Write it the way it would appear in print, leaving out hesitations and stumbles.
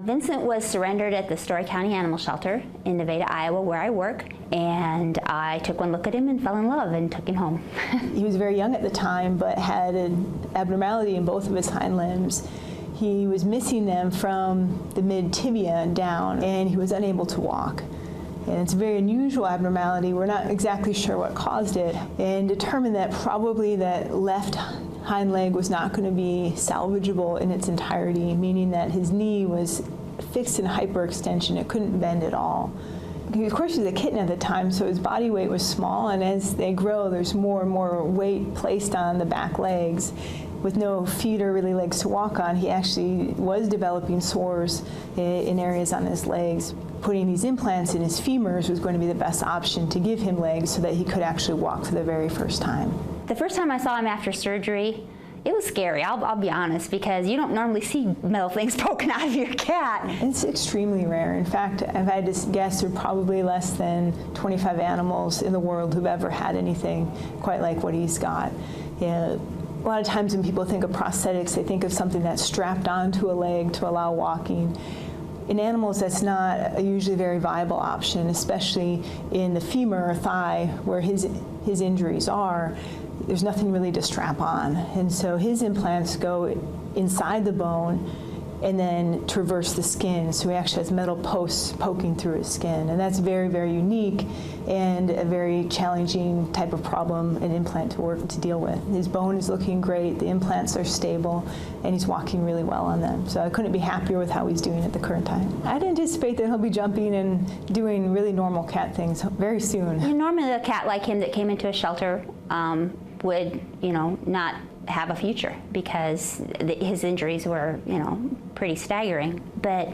Vincent was surrendered at the Story County Animal Shelter in Nevada, Iowa, where I work, and I took one look at him and fell in love and took him home. He was very young at the time, but had an abnormality in both of his hind limbs. He was missing them from the mid-tibia down, and he was unable to walk. And it's a very unusual abnormality. We're not exactly sure what caused it, and determined that probably that left hind leg was not going to be salvageable in its entirety, meaning that his knee was fixed in hyperextension. It couldn't bend at all. Of course, he was a kitten at the time, so his body weight was small, and as they grow, there's more and more weight placed on the back legs. With no feet or really legs to walk on, he actually was developing sores in areas on his legs. Putting these implants in his femurs was going to be the best option to give him legs so that he could actually walk for the very first time. The first time I saw him after surgery, it was scary, I'll be honest, because you don't normally see metal things poking out of your cat. It's extremely rare. In fact, if I had to guess, there are probably less than 25 animals in the world who've ever had anything quite like what he's got. Yeah. A lot of times when people think of prosthetics, they think of something that's strapped onto a leg to allow walking. In animals, that's not a usually very viable option, especially in the femur or thigh where his injuries are. There's nothing really to strap on. And so his implants go inside the bone and then traverse the skin. So he actually has metal posts poking through his skin. And that's very, very unique and a very challenging type of problem, an implant to deal with. His bone is looking great, the implants are stable, and he's walking really well on them. So I couldn't be happier with how he's doing at the current time. I'd anticipate that he'll be jumping and doing really normal cat things very soon. And normally a cat like him that came into a shelter would, not have a future because his injuries were, pretty staggering. But